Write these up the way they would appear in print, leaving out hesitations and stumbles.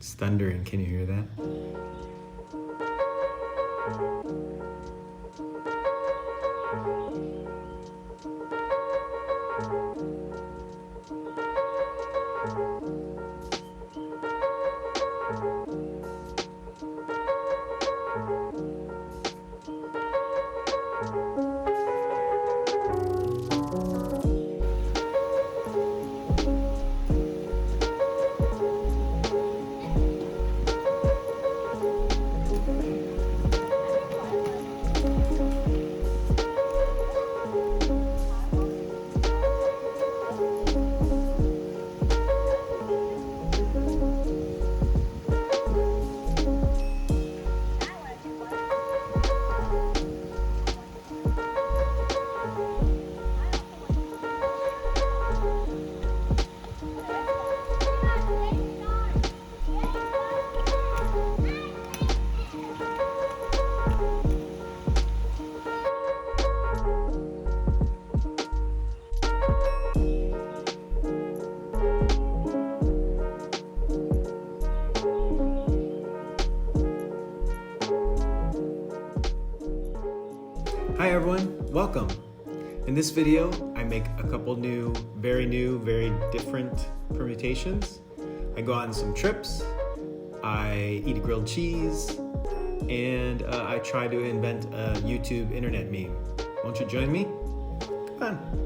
It's thundering, can you hear that? Hi everyone, welcome. In this video, I make a couple very different permutations. I go on some trips, I eat a grilled cheese, and I try to invent a YouTube internet meme. Won't you join me? Come on.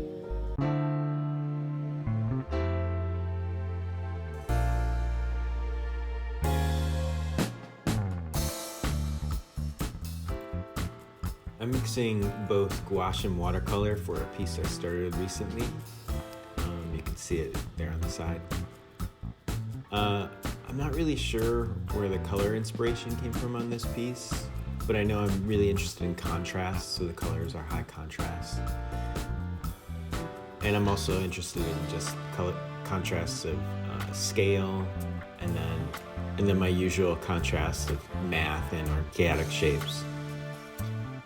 I'm mixing both gouache and watercolor for a piece I started recently. You can see it there on the side. I'm not really sure where the color inspiration came from on this piece, but I know I'm really interested in contrast, so the colors are high contrast. And I'm also interested in just color contrasts of scale, and then my usual contrast of math and or chaotic shapes.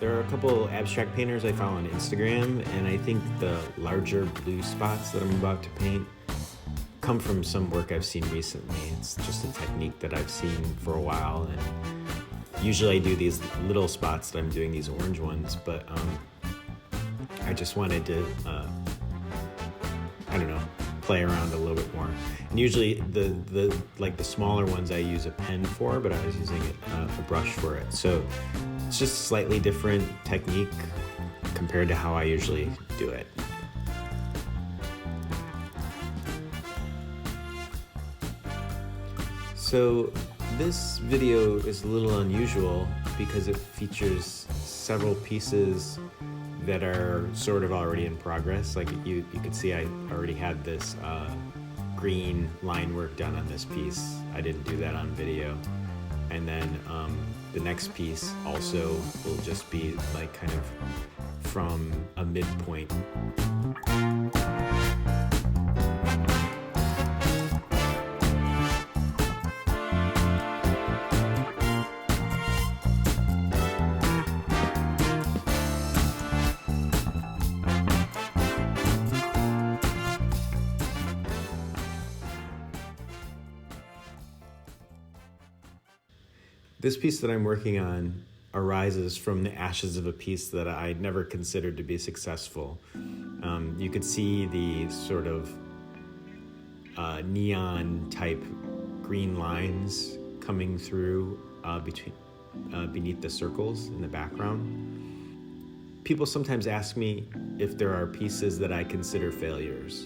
There are a couple abstract painters I follow on Instagram, and I think the larger blue spots that I'm about to paint come from some work I've seen recently. It's just a technique that I've seen for a while, and usually I do these little spots that I'm doing these orange ones, but I just wanted to, I don't know, play around a little bit more. And usually the smaller ones I use a pen for, but I was using a brush for it. So it's just a slightly different technique compared to how I usually do it. So this video is a little unusual because it features several pieces that are sort of already in progress. Like you could see I already had this green line work done on this piece. I didn't do that on video. And then the next piece also will just be like kind of from a midpoint. This piece that I'm working on arises from the ashes of a piece that I'd never considered to be successful. You could see the sort of neon type green lines coming through beneath the circles in the background. People sometimes ask me if there are pieces that I consider failures.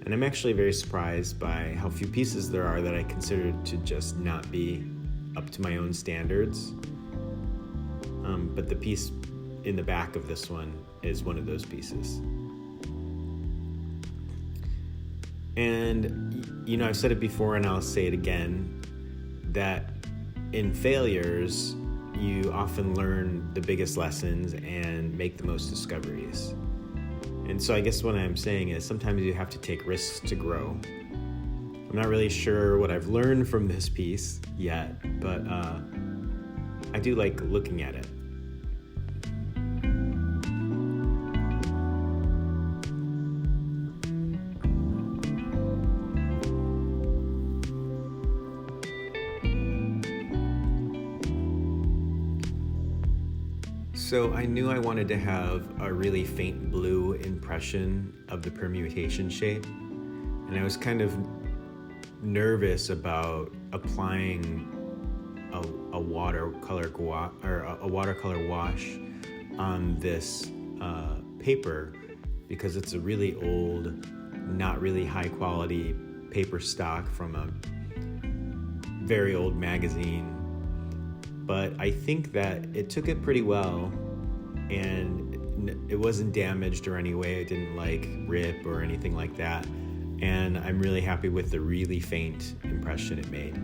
And I'm actually very surprised by how few pieces there are that I consider to just not be up to my own standards. But the piece in the back of this one is one of those pieces. And, you know, I've said it before and I'll say it again, that in failures, you often learn the biggest lessons and make the most discoveries. And so I guess what I'm saying is sometimes you have to take risks to grow. I'm not really sure what I've learned from this piece yet, but I do like looking at it. So I knew I wanted to have a really faint blue impression of the permutation shape, and I was kind of nervous about applying a watercolor wash on this paper, because it's a really old, not really high quality paper stock from a very old magazine. But I think that it took it pretty well, and it wasn't damaged or any way. It didn't like rip or anything like that. And I'm really happy with the really faint impression it made.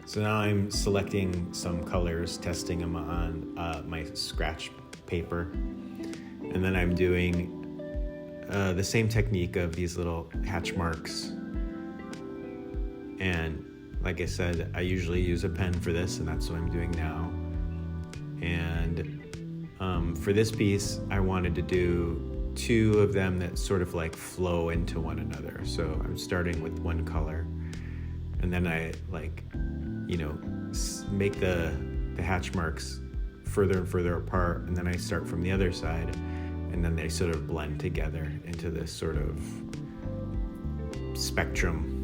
So now I'm selecting some colors, testing them on my scratch paper. And then I'm doing the same technique of these little hatch marks. And like I said, I usually use a pen for this, and that's what I'm doing now. And for this piece, I wanted to do two of them that sort of like flow into one another. So I'm starting with one color, and then I make the hatch marks further and further apart, and then I start from the other side, and then they sort of blend together into this sort of spectrum.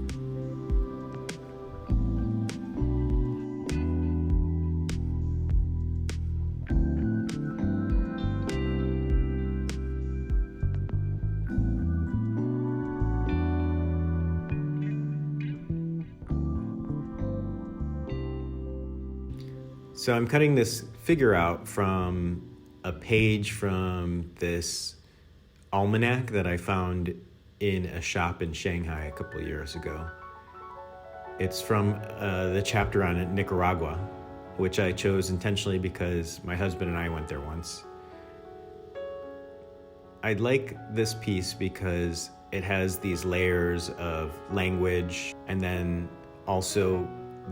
So I'm cutting this figure out from a page from this almanac that I found in a shop in Shanghai a couple of years ago. It's from the chapter on Nicaragua, which I chose intentionally because my husband and I went there once. I like this piece because it has these layers of language, and then also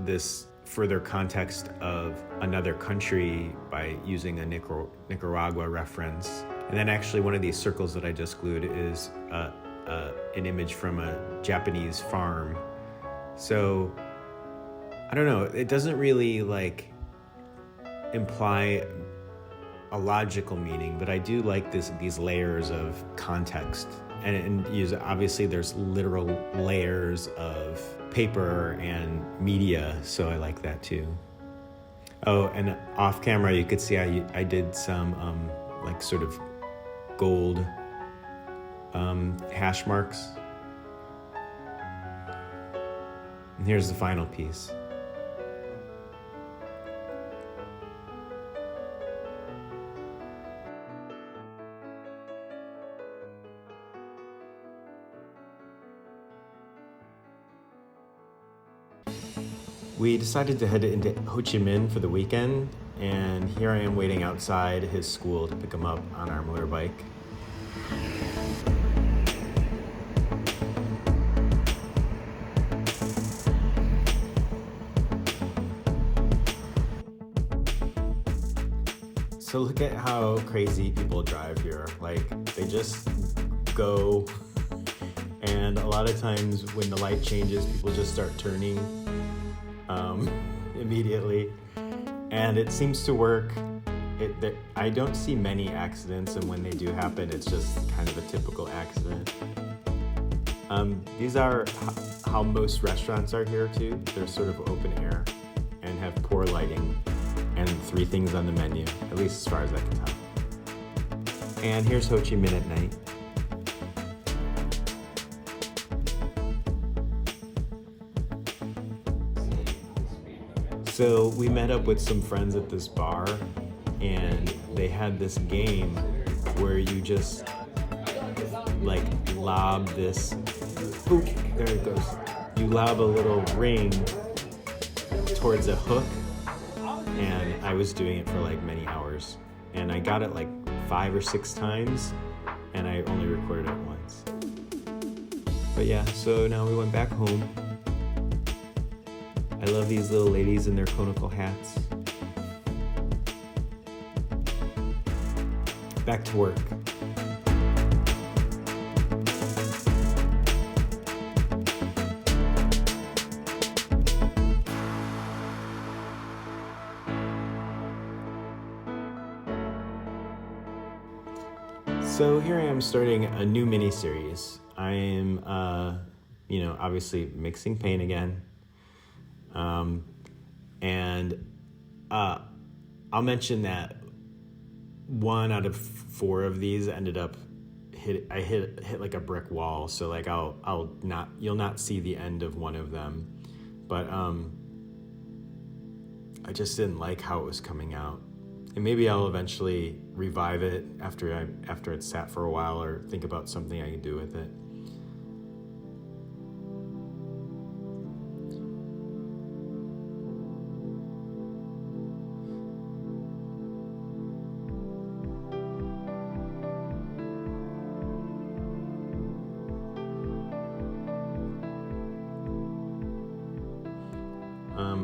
this further context of another country by using a Nicaragua reference. And then actually one of these circles that I just glued is an image from a Japanese farm. So I don't know, it doesn't really like imply a logical meaning, but I do like these layers of context. And obviously there's literal layers of paper and media, so I like that too. Oh, and off camera you could see I did some like sort of gold hash marks. And here's the final piece. We decided to head into Ho Chi Minh for the weekend, and here I am waiting outside his school to pick him up on our motorbike. So look at how crazy people drive here. Like, they just go, and a lot of times when the light changes, people just start turning immediately, and it seems to work. I don't see many accidents, and when they do happen, it's just kind of a typical accident. These are how most restaurants are here too. They're sort of open air and have poor lighting and 3 things on the menu, at least as far as I can tell. And here's Ho Chi Minh at night. So we met up with some friends at this bar, and they had this game where you just like lob this, oop, there it goes. You lob a little ring towards a hook, and I was doing it for like many hours, and I got it like 5 or 6 times, and I only recorded it once. But yeah, so now we went back home. I love these little ladies in their conical hats. Back to work. So here I am starting a new mini-series. I am, obviously mixing paint again. I'll mention that 1 out of 4 of these ended up hit like a brick wall. So like you'll not see the end of one of them, but I just didn't like how it was coming out. And maybe I'll eventually revive it after it's sat for a while, or think about something I can do with it.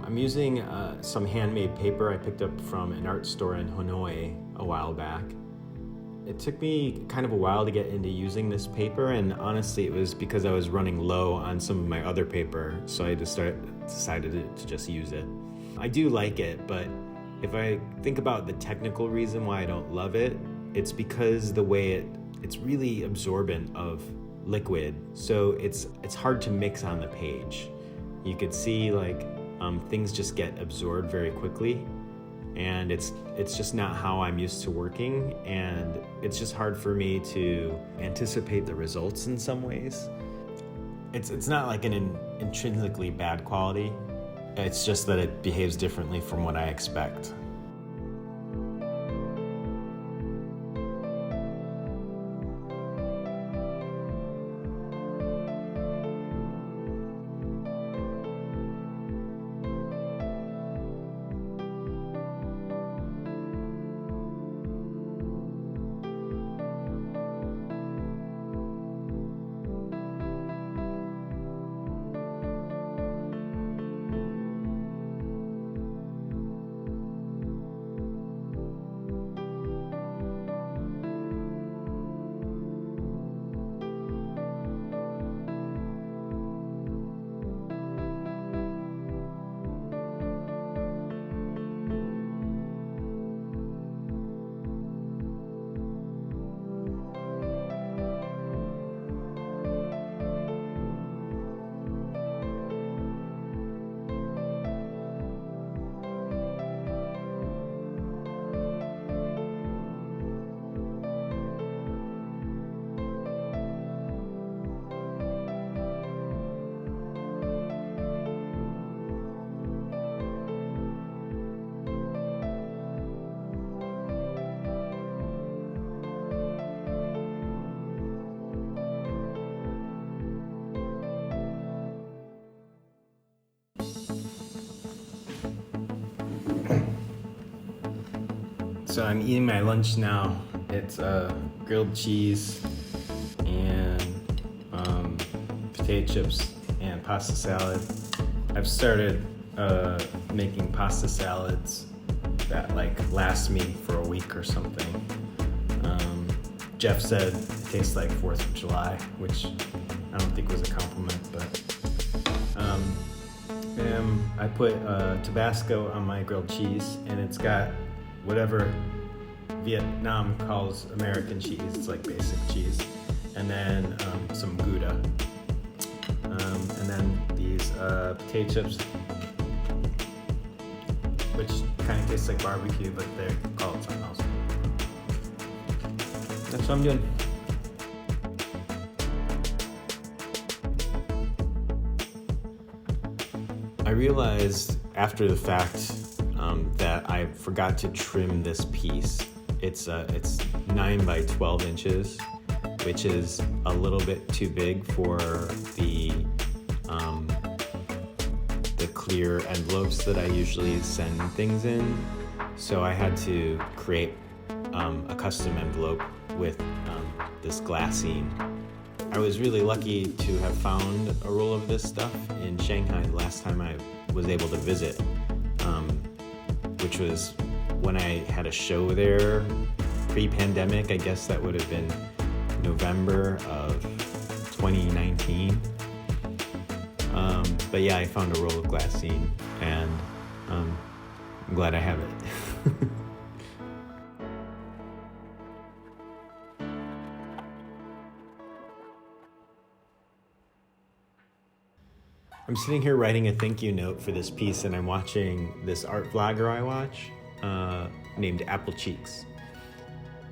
I'm using some handmade paper I picked up from an art store in Hanoi a while back. It took me kind of a while to get into using this paper, and honestly it was because I was running low on some of my other paper, so I decided to just use it. I do like it, but if I think about the technical reason why I don't love it, it's because the way it's really absorbent of liquid, so it's hard to mix on the page. You could see like things just get absorbed very quickly, and it's just not how I'm used to working, and it's just hard for me to anticipate the results in some ways. It's not like an intrinsically bad quality, it's just that it behaves differently from what I expect. So I'm eating my lunch now. It's grilled cheese and potato chips and pasta salad. I've started making pasta salads that like last me for a week or something. Jeff said it tastes like 4th of July, which I don't think was a compliment, but I put Tabasco on my grilled cheese, and it's got whatever Vietnam calls American cheese. It's like basic cheese, and then some Gouda, and then these potato chips, which kind of tastes like barbecue, but they're called something else. That's what I'm doing. I realized after the fact that I forgot to trim this piece. It's 9 by 12 inches, which is a little bit too big for the clear envelopes that I usually send things in. So I had to create a custom envelope with this glassine. I was really lucky to have found a roll of this stuff in Shanghai the last time I was able to visit, which was when I had a show there pre-pandemic. I guess that would have been November of 2019. But yeah, I found a roll of glassine, and I'm glad I have it. I'm sitting here writing a thank you note for this piece, and I'm watching this art vlogger I watch named Apple Cheeks.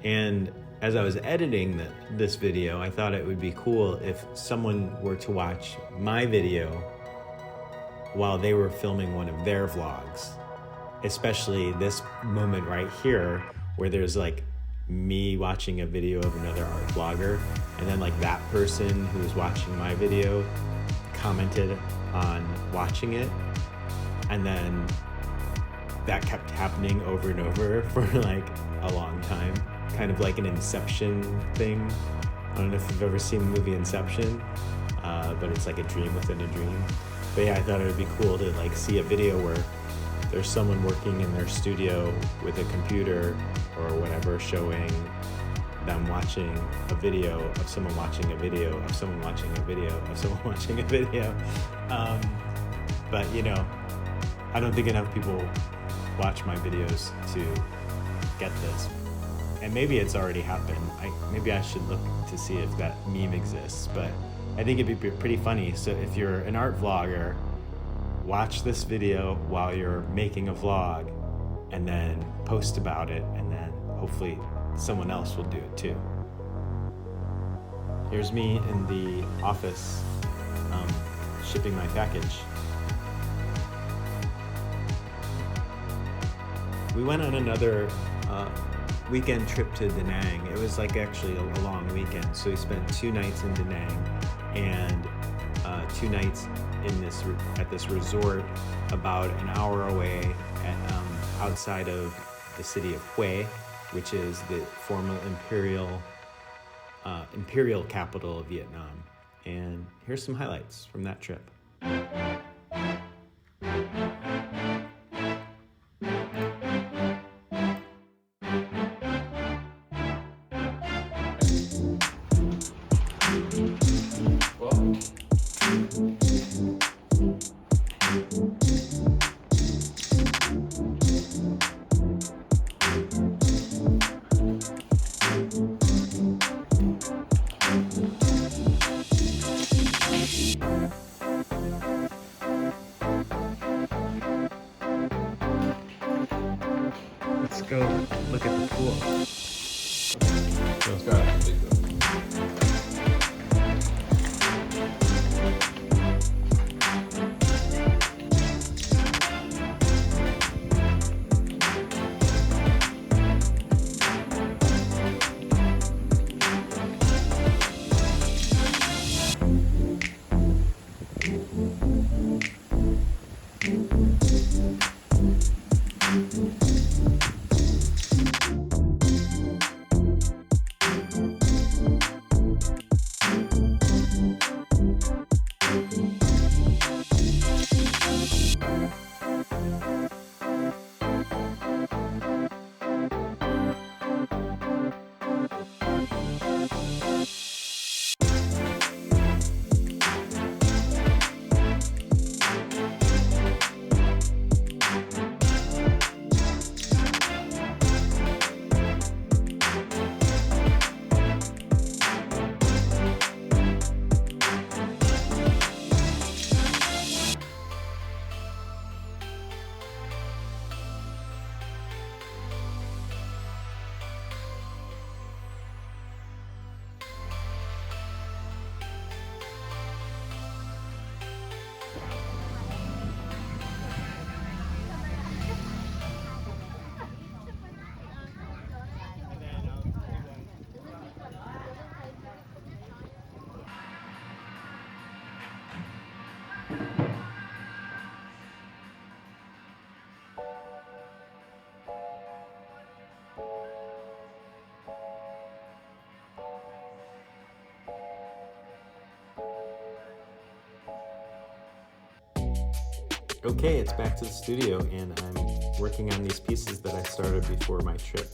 And as I was editing this video, I thought it would be cool if someone were to watch my video while they were filming one of their vlogs. Especially this moment right here, where there's like me watching a video of another art vlogger, and then like that person who was watching my video commented on watching it, and then that kept happening over and over for like a long time. Kind of like an Inception thing. I don't know if you've ever seen the movie Inception, but it's like a dream within a dream. But yeah, I thought it would be cool to like see a video where there's someone working in their studio with a computer or whatever, showing them watching a video of someone watching a video of someone watching a video of someone watching a video. But you know, I don't think enough people watch my videos to get this. And maybe it's already happened. Maybe I should look to see if that meme exists, but I think it'd be pretty funny. So if you're an art vlogger, watch this video while you're making a vlog and then post about it, and then hopefully someone else will do it too. Here's me in the office shipping my package. We went on another weekend trip to Da Nang. It was like actually a long weekend, so we spent 2 nights in Da Nang and 2 nights in at this resort about an hour away outside of the city of Hue, which is the former imperial capital of Vietnam. And here's some highlights from that trip. Let's go look at the pool. Let's go. Okay, it's back to the studio, and I'm working on these pieces that I started before my trip.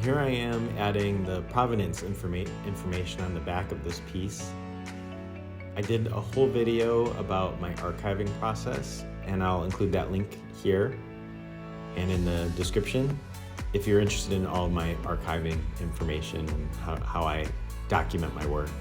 here I am adding the provenance information on the back of this piece. I did a whole video about my archiving process, and I'll include that link here and in the description if you're interested in all my archiving information and how I document my work.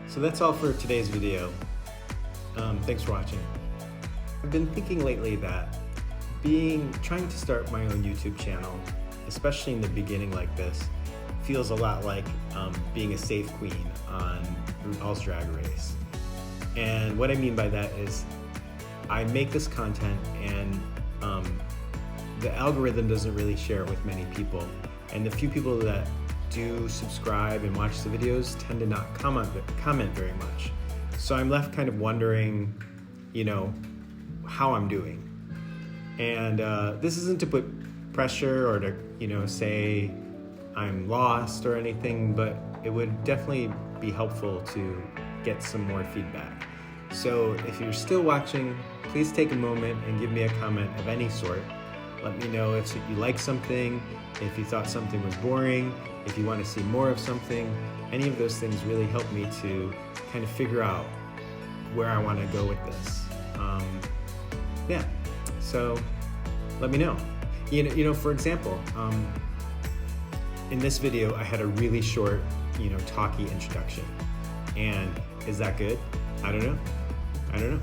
So that's all for today's video. Thanks for watching. I've been thinking lately that trying to start my own YouTube channel, especially in the beginning like this, feels a lot like being a safe queen on RuPaul's Drag Race. And what I mean by that is I make this content and the algorithm doesn't really share it with many people. And the few people that do subscribe and watch the videos tend to not comment very much. So I'm left kind of wondering, how I'm doing. And this isn't to put pressure or to, say I'm lost or anything, but it would definitely be helpful to get some more feedback. So if you're still watching, please take a moment and give me a comment of any sort. Let me know if you like something, if you thought something was boring, if you want to see more of something. Any of those things really help me to kind of figure out where I want to go with this. Yeah, so let me know. For example, in this video, I had a really short, talky introduction. And is that good? I don't know.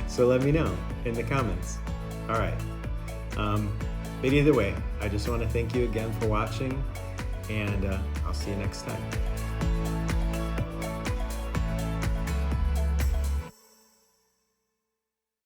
So let me know in the comments. All right. But either way, I just want to thank you again for watching, and I'll see you next time.